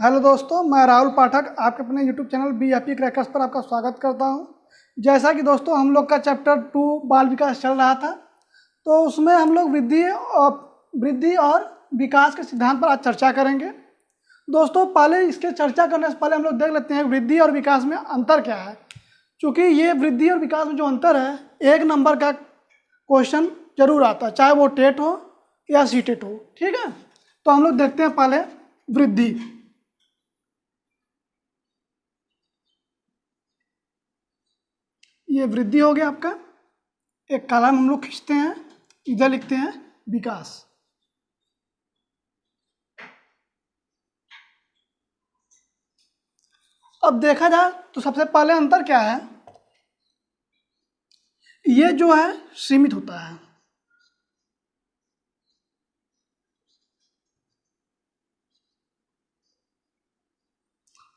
Hello दोस्तों, मैं राहुल पाठक आपके अपने यूट्यूब चैनल बीएपी क्रैकर्स पर आपका स्वागत करता हूं। जैसा कि दोस्तों हम लोग का चैप्टर 2 बाल विकास चल रहा था, तो उसमें हम लोग वृद्धि और विकास के सिद्धांत पर आज चर्चा करेंगे। दोस्तों पहले इसके चर्चा करने से पहले हम लोग देख लेते हैं वृद्धि और विकास में अंतर क्या है। चूँकि ये वृद्धि और विकास में जो अंतर है, 1 नंबर का क्वेश्चन जरूर आता है, चाहे वो टेट हो या सीटेट हो। ठीक है, तो हम लोग देखते हैं पहले वृद्धि। ये वृद्धि हो गया आपका, एक कॉलम हम लोग खींचते हैं, इधर लिखते हैं विकास। अब देखा जाए तो सबसे पहले अंतर क्या है, ये जो है सीमित होता है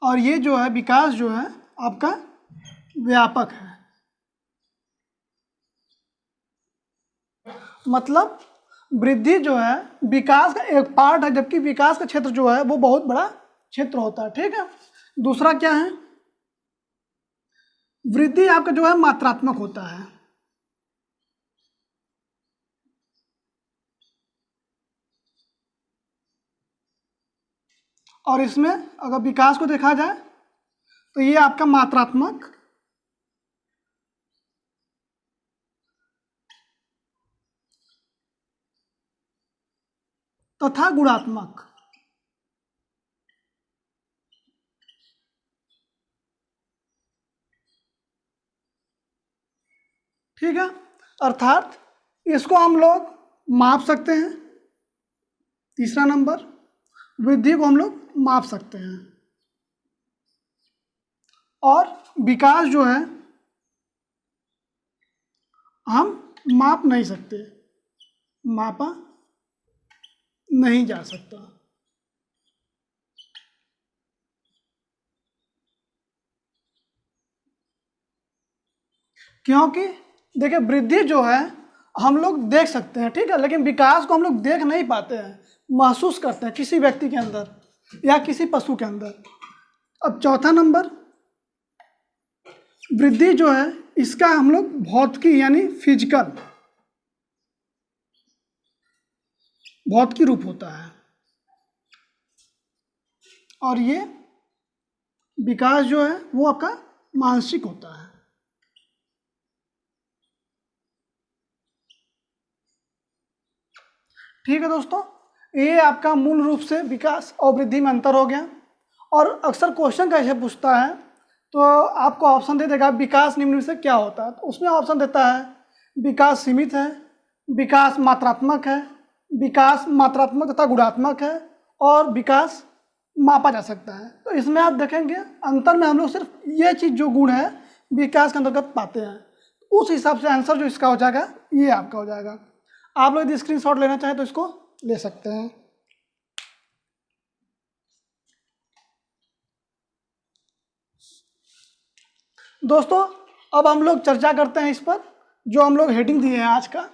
और ये जो है विकास जो है आपका व्यापक है। मतलब वृद्धि जो है विकास का एक पार्ट है, जबकि विकास का क्षेत्र जो है वो बहुत बड़ा क्षेत्र होता है। ठीक है, दूसरा क्या है, वृद्धि आपका जो है मात्रात्मक होता है और इसमें अगर विकास को देखा जाए तो ये आपका मात्रात्मक तथा गुणात्मक। ठीक है, अर्थात इसको हम लोग माप सकते हैं। तीसरा नंबर, वृद्धि को हम लोग माप सकते हैं और विकास जो है हम माप नहीं सकते, मापा नहीं जा सकता। क्योंकि देखिए वृद्धि जो है हम लोग देख सकते हैं, ठीक है, लेकिन विकास को हम लोग देख नहीं पाते हैं, महसूस करते हैं किसी व्यक्ति के अंदर या किसी पशु के अंदर। अब चौथा नंबर, वृद्धि जो है इसका हम लोग भौतिकी यानी भौतिकी रूप होता है और ये विकास जो है वो आपका मानसिक होता है। ठीक है दोस्तों, ये आपका मूल रूप से विकास और वृद्धि में अंतर हो गया। और अक्सर क्वेश्चन कैसे पूछता है तो आपको ऑप्शन दे देगा विकास निम्न से क्या होता है, तो उसमें ऑप्शन देता है विकास सीमित है, विकास मात्रात्मक है, विकास मात्रात्मक तथा गुणात्मक है और विकास मापा जा सकता है। तो इसमें आप देखेंगे अंतर में हम लोग सिर्फ ये चीज़ जो गुण है विकास के अंतर्गत पाते हैं, उस हिसाब से आंसर जो इसका हो जाएगा ये आपका हो जाएगा। आप लोग यदि स्क्रीनशॉट लेना चाहें तो इसको ले सकते हैं। दोस्तों अब हम लोग चर्चा करते हैं इस पर, जो हम लोग हेडिंग दिए हैं आज का।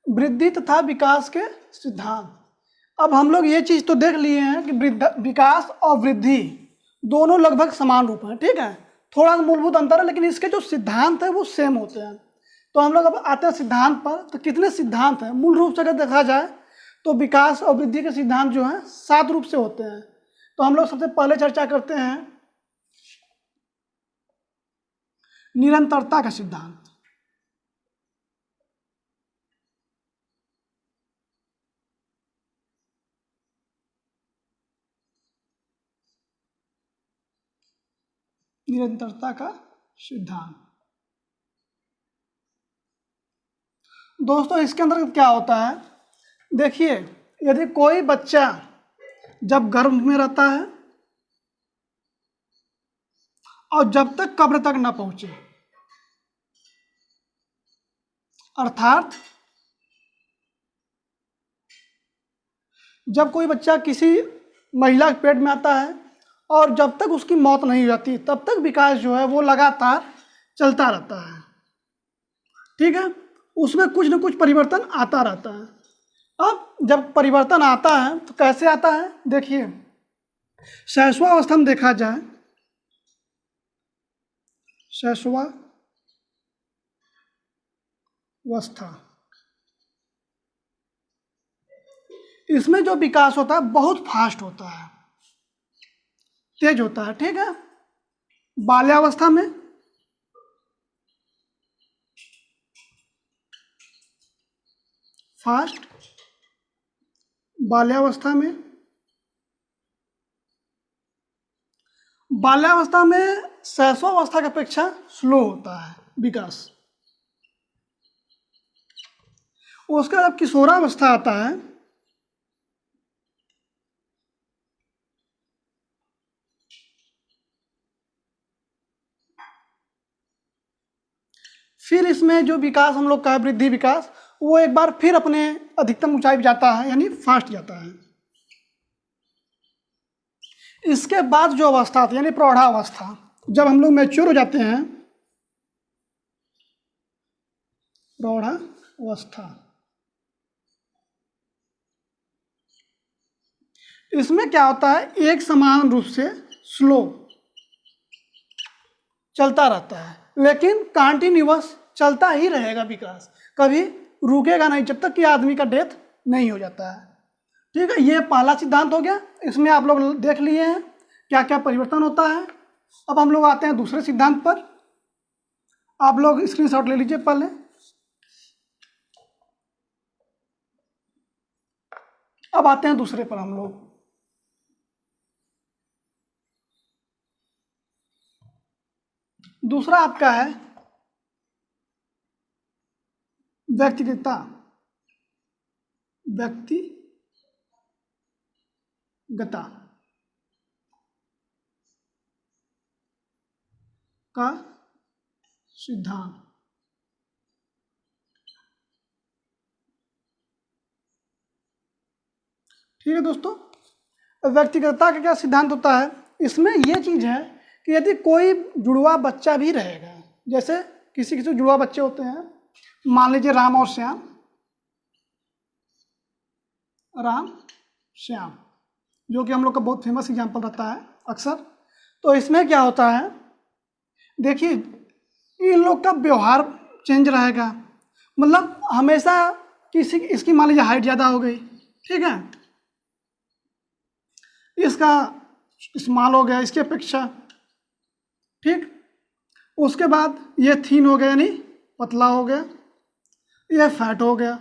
वृद्धि तथा विकास के सिद्धांत। अब हम लोग ये चीज़ तो देख लिए हैं कि विकास और वृद्धि दोनों लगभग समान रूप हैं। ठीक है, थोड़ा मूलभूत अंतर है, लेकिन इसके जो सिद्धांत है वो सेम होते हैं। तो हम लोग अब आते हैं सिद्धांत पर। तो कितने सिद्धांत हैं मूल रूप से अगर देखा जाए तो विकास और वृद्धि के सिद्धांत जो हैं 7 रूप से होते हैं। तो हम लोग सबसे पहले चर्चा करते हैं निरंतरता का सिद्धांत। निरंतरता का सिद्धांत दोस्तों इसके अंदर क्या होता है, देखिए यदि कोई बच्चा जब गर्भ में रहता है और जब तक कब्र तक न पहुंचे, अर्थात जब कोई बच्चा किसी महिला के पेट में आता है और जब तक उसकी मौत नहीं हो जाती तब तक विकास जो है वो लगातार चलता रहता है। ठीक है, उसमें कुछ न कुछ परिवर्तन आता रहता है। अब जब परिवर्तन आता है तो कैसे आता है, देखिए शैशवावस्था में देखा जाए, शैशवावस्था, इसमें जो विकास होता है बहुत फास्ट होता है, तेज होता है। ठीक है, बाल्यावस्था में फास्ट, बाल्यावस्था में शैशवावस्था की अपेक्षा स्लो होता है विकास। उसका जब किशोरावस्था आता है फिर इसमें जो विकास हम लोग का वृद्धि विकास, वो एक बार फिर अपने अधिकतम ऊंचाई पे जाता है, यानी फास्ट जाता है। इसके बाद जो अवस्था आती है यानी प्रौढ़ावस्था, जब हम लोग मैच्योर हो जाते हैं, प्रौढ़ावस्था, इसमें क्या होता है, एक समान रूप से स्लो चलता रहता है, लेकिन कंटिन्यूअस चलता ही रहेगा विकास, कभी रुकेगा नहीं जब तक कि आदमी का डेथ नहीं हो जाता है। ठीक है, ये पहला सिद्धांत हो गया। इसमें आप लोग देख लिए हैं क्या क्या परिवर्तन होता है। अब हम लोग आते हैं दूसरे सिद्धांत पर। आप लोग स्क्रीनशॉट ले लीजिए पहले। अब आते हैं दूसरे पर हम लोग। दूसरा आपका है व्यक्तिगतता, व्यक्तिगता का सिद्धांत। ठीक है दोस्तों, व्यक्तिगतता का क्या सिद्धांत होता है, इसमें यह चीज़ है कि यदि कोई जुड़वा बच्चा भी रहेगा, जैसे किसी किसी जुड़वा बच्चे होते हैं, मान लीजिए राम और श्याम, जो कि हम लोग का बहुत फेमस एग्जाम्पल रहता है अक्सर। तो इसमें क्या होता है, देखिए इन लोग का व्यवहार चेंज रहेगा, मतलब हमेशा किसी इसकी मान लीजिए हाइट ज़्यादा हो गई, ठीक है, इसका स्मॉल हो गया इसकी अपेक्षा, ठीक, उसके बाद ये थीन हो गया यानी पतला हो गया, ये फैट हो गया,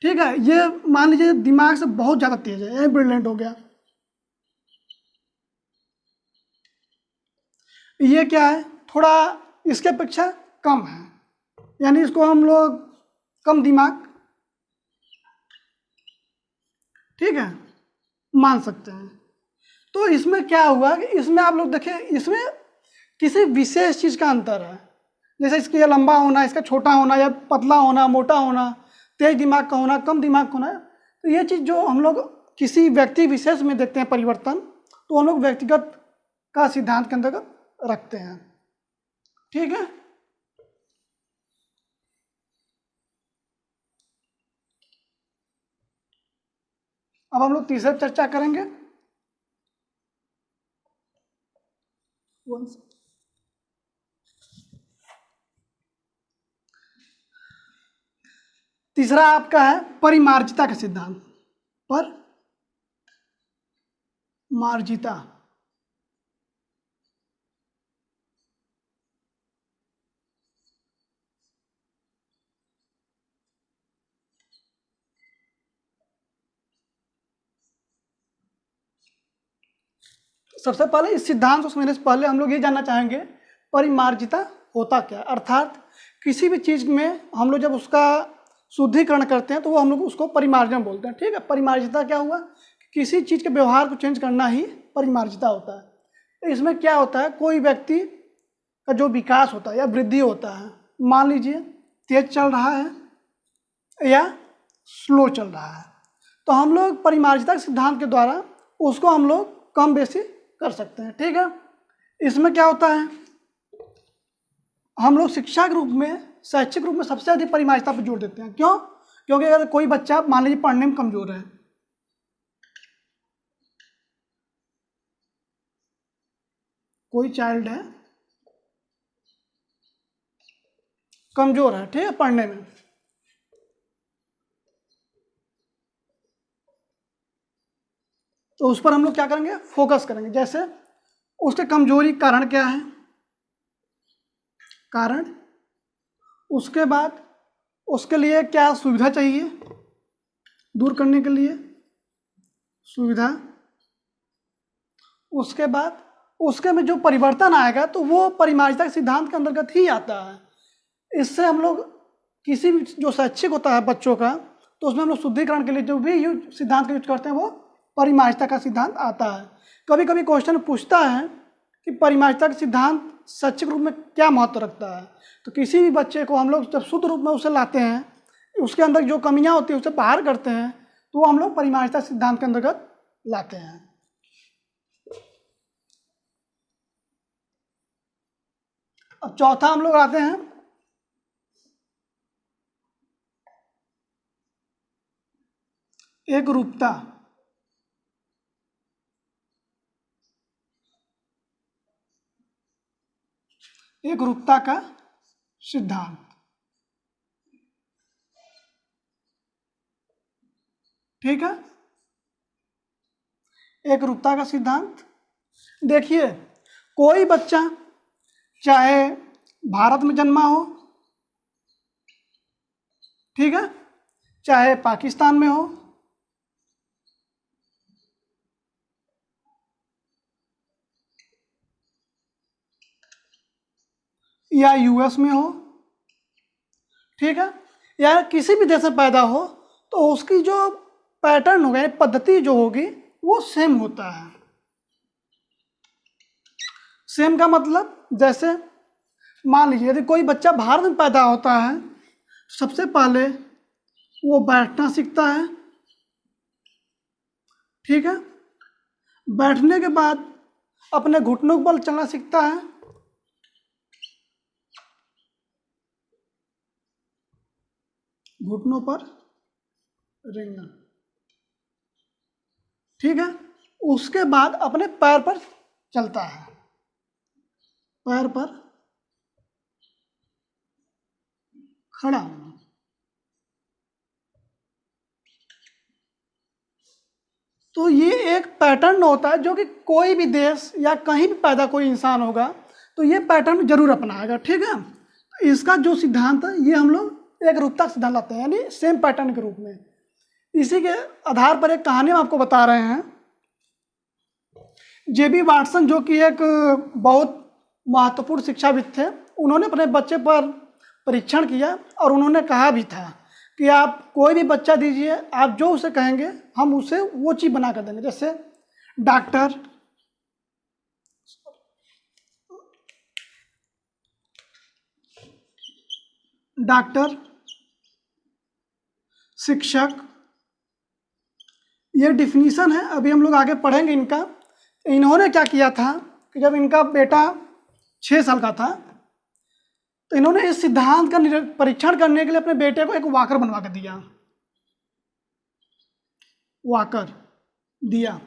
ठीक है, ये मान लीजिए दिमाग से बहुत ज़्यादा तेज है, ये ब्रिलियंट हो गया। ये क्या है, थोड़ा इसके अपेक्षा कम है, यानी इसको हम लोग कम दिमाग, ठीक है, मान सकते हैं। तो इसमें क्या हुआ कि इसमें आप लोग देखें, इसमें किसी विशेष चीज़ का अंतर है, जैसे इसके लंबा होना, इसका छोटा होना, या पतला होना, मोटा होना, तेज दिमाग का होना, कम दिमाग का होना। तो ये चीज़ जो हम लोग किसी व्यक्ति विशेष में देखते हैं परिवर्तन, तो हम लोग व्यक्तिगत का सिद्धांत के अंतर्गत रखते हैं। ठीक है, अब हम लोग तीसरे चर्चा करेंगे। तीसरा आपका है परिमार्जिता का सिद्धांत। परिमार्जिता, सबसे पहले इस सिद्धांत को समझने से पहले हम लोग ये जानना चाहेंगे परिमार्जिता होता क्या, अर्थात किसी भी चीज़ में हम लोग जब उसका शुद्धिकरण करते हैं तो वो हम लोग उसको परिमार्जन बोलते हैं। ठीक है, परिमार्जिता क्या हुआ, किसी चीज़ के व्यवहार को चेंज करना ही परिमार्जिता होता है। तो इसमें क्या होता है, कोई व्यक्ति का जो विकास होता है या वृद्धि होता है, मान लीजिए तेज चल रहा है या स्लो चल रहा है, तो हम लोग परिमार्जिता के सिद्धांत के द्वारा उसको हम लोग कम बेसी कर सकते हैं। ठीक है, इसमें क्या होता है, हम लोग शिक्षा के रूप में, शैक्षिक रूप में सबसे अधिक परिमार्जिता पर जोर देते हैं। क्यों? क्योंकि अगर कोई बच्चा मान लीजिए पढ़ने में कमजोर है, कोई चाइल्ड है कमजोर है, ठीक है, पढ़ने में, तो उस पर हम लोग क्या करेंगे, फोकस करेंगे। जैसे उसके कमजोरी कारण क्या है, कारण, उसके बाद उसके लिए क्या सुविधा चाहिए दूर करने के लिए, सुविधा, उसके बाद उसके में जो परिवर्तन आएगा तो वो परिमार्जिता के सिद्धांत के अंतर्गत ही आता है। इससे हम लोग किसी भी जो शैक्षिक होता है बच्चों का, तो उसमें हम लोग शुद्धिकरण के लिए जो भी सिद्धांत का यूज करते हैं वो परिमार्जिता का सिद्धांत आता है। कभी कभी क्वेश्चन पूछता है कि परिमार्जिता का सिद्धांत शैक्षिक रूप में क्या महत्व रखता है, तो किसी भी बच्चे को हम लोग जब शुद्ध रूप में उसे लाते हैं, उसके अंदर जो कमियां होती है उसे बाहर करते हैं, तो वो हम लोग परिमार्जिता सिद्धांत के अंतर्गत लाते हैं। अब चौथा हम लोग आते हैं एकरूपता। एकरूपता का सिद्धांत, ठीक है, एकरूपता का सिद्धांत। देखिए, कोई बच्चा चाहे भारत में जन्मा हो, ठीक है, चाहे पाकिस्तान में हो, या यूएस में हो, ठीक है, या किसी भी देश में पैदा हो, तो उसकी जो पैटर्न होगा, पद्धति जो होगी वो सेम होता है। सेम का मतलब, जैसे मान लीजिए यदि कोई बच्चा भारत में पैदा होता है, सबसे पहले वो बैठना सीखता है, ठीक है, बैठने के बाद अपने घुटनों के बल चलना सीखता है, घुटनों पर रेंगना, ठीक है, उसके बाद अपने पैर पर चलता है, पैर पर खड़ा होना। तो ये एक पैटर्न होता है जो कि कोई भी देश या कहीं भी पैदा कोई इंसान होगा तो ये पैटर्न जरूर अपनाएगा, ठीक है। तो इसका जो सिद्धांत है ये हम लोग एक रूपता का सिद्धांत लाते हैं, यानी सेम पैटर्न के रूप में। इसी के आधार पर एक कहानी हम आपको बता रहे हैं। जेबी वाटसन जो कि एक बहुत महत्वपूर्ण शिक्षाविद थे, उन्होंने अपने बच्चे पर परीक्षण किया और उन्होंने कहा भी था कि आप कोई भी बच्चा दीजिए, आप जो उसे कहेंगे हम उसे वो चीज़ बना कर देंगे। जैसे डॉक्टर, शिक्षक, ये डिफिनीशन है, अभी हम लोग आगे पढ़ेंगे इनका। इन्होंने क्या किया था कि जब इनका बेटा 6 साल का था तो इन्होंने इस सिद्धांत का परीक्षण करने के लिए अपने बेटे को एक वॉकर बनवा के दिया, वॉकर दिया,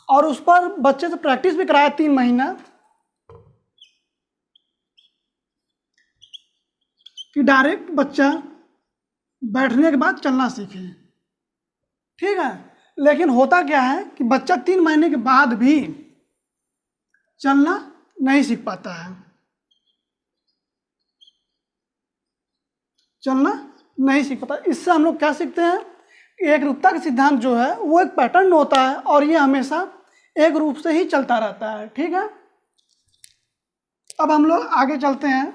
और उस पर बच्चे से प्रैक्टिस भी कराया 3 महीना कि डायरेक्ट बच्चा बैठने के बाद चलना सीखे, ठीक है। लेकिन होता क्या है कि बच्चा 3 महीने के बाद भी चलना नहीं सीख पाता है, चलना नहीं सीख पाता। इससे हम लोग क्या सीखते हैं कि एक रूपता का सिद्धांत जो है वो एक पैटर्न होता है और ये हमेशा एक रूप से ही चलता रहता है, ठीक है। अब हम लोग आगे चलते हैं,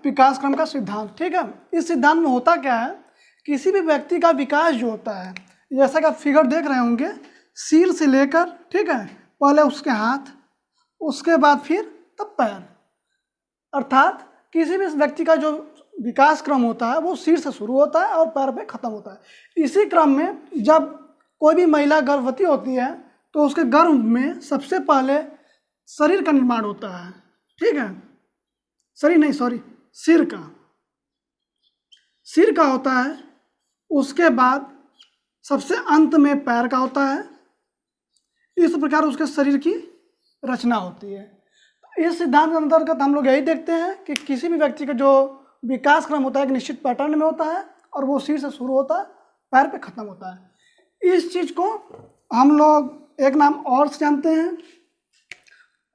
विकास क्रम का सिद्धांत, ठीक है। इस सिद्धांत में होता क्या है, किसी भी व्यक्ति का विकास जो होता है, जैसा कि आप फिगर देख रहे होंगे, सिर से लेकर, ठीक है, पहले उसके हाथ, उसके बाद फिर तब पैर, अर्थात किसी भी व्यक्ति का जो विकास क्रम होता है वो सिर से शुरू होता है और पैर पे खत्म होता है। इसी क्रम में जब कोई भी महिला गर्भवती होती है तो उसके गर्भ में सबसे पहले शरीर का निर्माण होता है, ठीक है, शरीर नहीं सॉरी सिर का होता है। उसके बाद सबसे अंत में पैर का होता है। इस प्रकार उसके शरीर की रचना होती है। इस सिद्धांत के अंतर्गत हम लोग यही देखते हैं कि किसी भी व्यक्ति का जो विकास क्रम होता है एक निश्चित पैटर्न में होता है और वो सिर से शुरू होता है, पैर पे खत्म होता है। इस चीज को हम लोग एक नाम और से जानते हैं,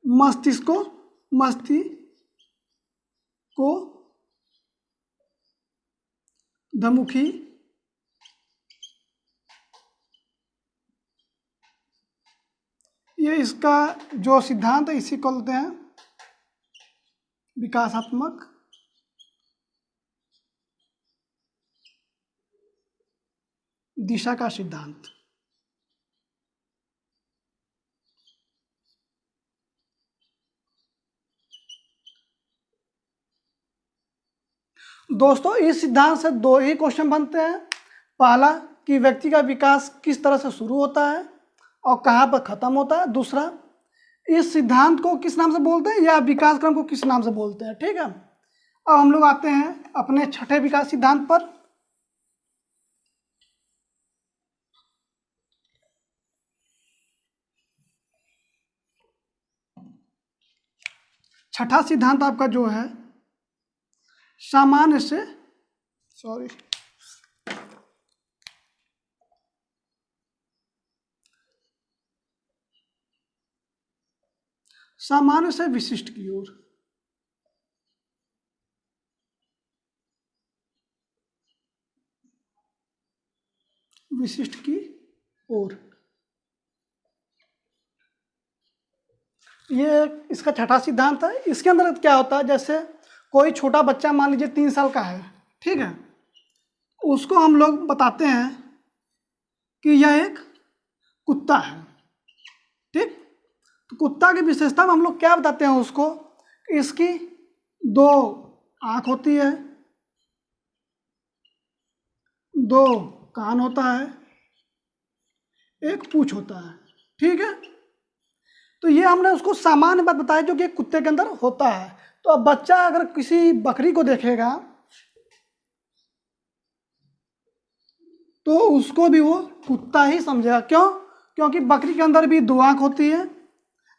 मस्तिष्को धमुखी ये इसका जो सिद्धांत है इसी को कहते हैं विकासात्मक दिशा का सिद्धांत। दोस्तों इस सिद्धांत से दो ही क्वेश्चन बनते हैं। पहला कि व्यक्ति का विकास किस तरह से शुरू होता है और कहाँ पर खत्म होता है। दूसरा इस सिद्धांत को किस नाम से बोलते हैं या विकास क्रम को किस नाम से बोलते हैं, ठीक है। अब हम लोग आते हैं अपने छठे विकास सिद्धांत पर। छठा सिद्धांत आपका जो है सामान्य से विशिष्ट की ओर। विशिष्ट की ओर ये इसका छठा सिद्धांत है। इसके अंदर क्या होता है, जैसे कोई छोटा बच्चा मान लीजिए 3 साल का है, ठीक है, उसको हम लोग बताते हैं कि यह एक कुत्ता है, ठीक। तो कुत्ता की विशेषता में हम लोग क्या बताते हैं उसको, इसकी 2 आँख होती है, 2 कान होता है, एक पूंछ होता है, ठीक है। तो ये हमने उसको सामान्य बात बताई जो कि कुत्ते के अंदर होता है। तो अब बच्चा अगर किसी बकरी को देखेगा तो उसको भी वो कुत्ता ही समझेगा। क्यों? क्योंकि बकरी के अंदर भी 2 आँख होती है,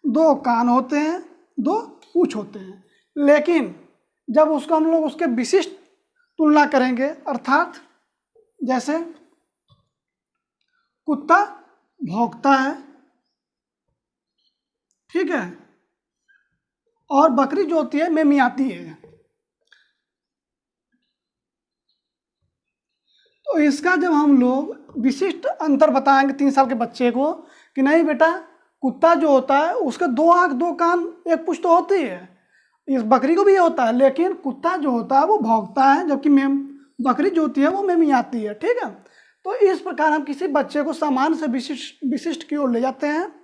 2 कान होते हैं, 2 पूंछ होते हैं। लेकिन जब उसको हम लोग उसके विशिष्ट तुलना करेंगे, अर्थात जैसे कुत्ता भौंकता है, ठीक है, और बकरी जो होती है मिमियाती है। तो इसका जब हम लोग विशिष्ट अंतर बताएंगे 3 साल के बच्चे को कि नहीं बेटा कुत्ता जो होता है उसके 2 आँख 2 कान एक पूंछ तो होती है, इस बकरी को भी ये होता है, लेकिन कुत्ता जो होता है वो भौंकता है जबकि बकरी जो होती है वो मिमियाती है, ठीक है। तो इस प्रकार हम किसी बच्चे को सामान्य से विशिष्ट की ओर ले जाते हैं।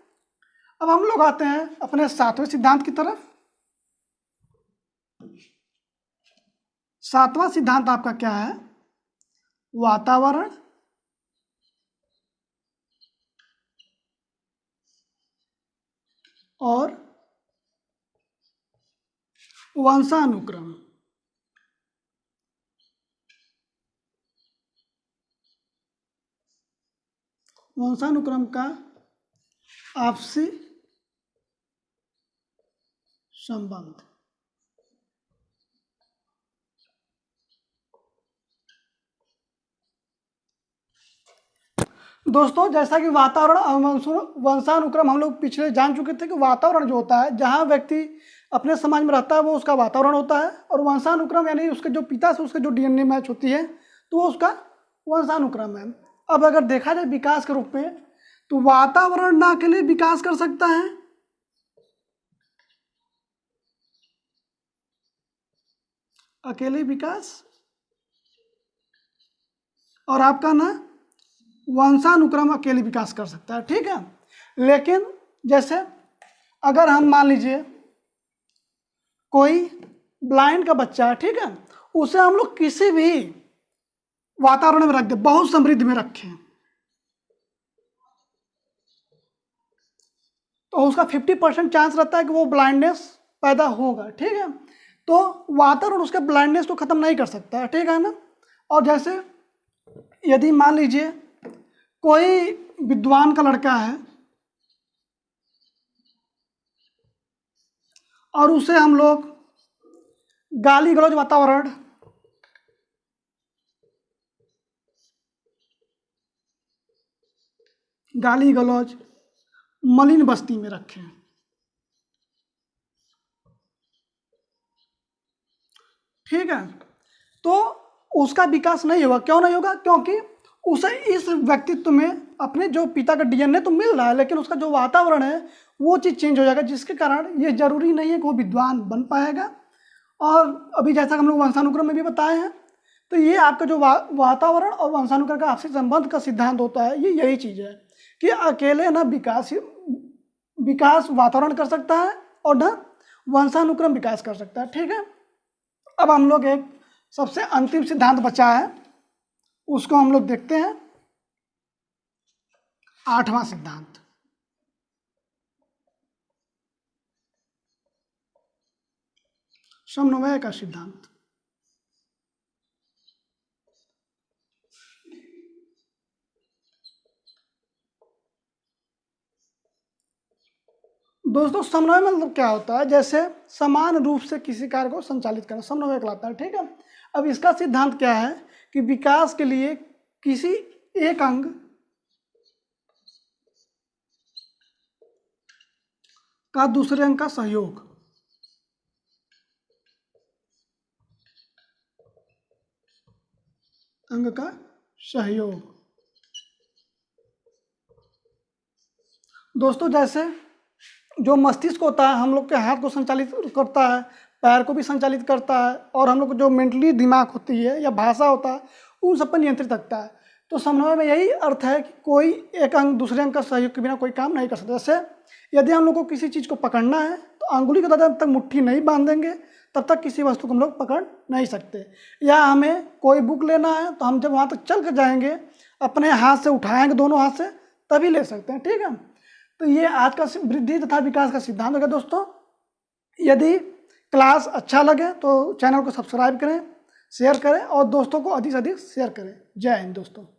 अब हम लोग आते हैं अपने 7वें सिद्धांत की तरफ। 7वां सिद्धांत आपका क्या है, वातावरण और वंशानुक्रम। वंशानुक्रम का आपसी संबंध। दोस्तों जैसा कि वातावरण और वंशानुक्रम हम लोग पिछले जान चुके थे कि वातावरण जो होता है जहाँ व्यक्ति अपने समाज में रहता है वो उसका वातावरण होता है, और वंशानुक्रम यानी उसके जो पिता से उसके जो डीएनए मैच होती है तो वो उसका वंशानुक्रम है। अब अगर देखा जाए विकास के रूप में तो वातावरण ना अकेले विकास कर सकता है, अकेले विकास, और आपका ना वंशानुक्रम अकेले विकास कर सकता है, ठीक है। लेकिन जैसे अगर हम मान लीजिए कोई ब्लाइंड का बच्चा है, ठीक है, उसे हम लोग किसी भी वातावरण में रख दे, बहुत समृद्ध में रखें, तो उसका 50% चांस रहता है कि वो ब्लाइंडनेस पैदा होगा, ठीक है। तो वातावरण उसके ब्लाइंडनेस को ख़त्म नहीं कर सकता है, ठीक है ना। और जैसे यदि मान लीजिए कोई विद्वान का लड़का है और उसे हम लोग गाली गलौज वातावरण, गाली गलौज मलिन बस्ती में रखें, ठीक है, तो उसका विकास नहीं होगा। क्यों नहीं होगा? क्योंकि उसे इस व्यक्तित्व में अपने जो पिता का डीएनए तो मिल रहा है, लेकिन उसका जो वातावरण है वो चीज़ चेंज हो जाएगा, जिसके कारण ये जरूरी नहीं है कि वो विद्वान बन पाएगा। और अभी जैसा हम लोग वंशानुक्रम में भी बताए हैं, तो ये आपका जो वातावरण और वंशानुक्रम का आपसी संबंध का सिद्धांत होता है, ये यही चीज़ है कि अकेले ना विकास वातावरण कर सकता है और ना वंशानुक्रम विकास कर सकता है, ठीक है। अब हम लोग एक सबसे अंतिम सिद्धांत बचा है, उसको हम लोग देखते हैं, 8वां सिद्धांत। समन्वय का सिद्धांत। दोस्तों समन्वय मतलब क्या होता है? जैसे समान रूप से किसी कार्य को संचालित करना समन्वय कहलाता है, ठीक है। अब इसका सिद्धांत क्या है कि विकास के लिए किसी एक अंग का दूसरे अंग का सहयोग, अंग का सहयोग। दोस्तों जैसे जो मस्तिष्क होता है हम लोग के हाथ को संचालित करता है, पैर को भी संचालित करता है, और हम लोग को जो मेंटली दिमाग होती है या भाषा होता है उन सब पर नियंत्रित रखता है। तो समन्वय में यही अर्थ है कि कोई एक अंग दूसरे अंग का सहयोग के बिना कोई काम नहीं कर सकता। जैसे यदि हम लोग को किसी चीज़ को पकड़ना है तो अंगुली के द्वारा जब तक मुट्ठी नहीं बांधेंगे तब तक किसी वस्तु को हम लोग पकड़ नहीं सकते। या हमें कोई बुक लेना है तो हम जब वहाँ तक चल कर जाएंगे, अपने हाथ से उठाएंगे दोनों हाथ से, तभी ले सकते हैं, ठीक है। तो ये आज का वृद्धि तथा विकास का सिद्धांत होगा दोस्तों। यदि क्लास अच्छा लगे तो चैनल को सब्सक्राइब करें, शेयर करें और दोस्तों को अधिक से अधिक शेयर करें। जय हिंद दोस्तों।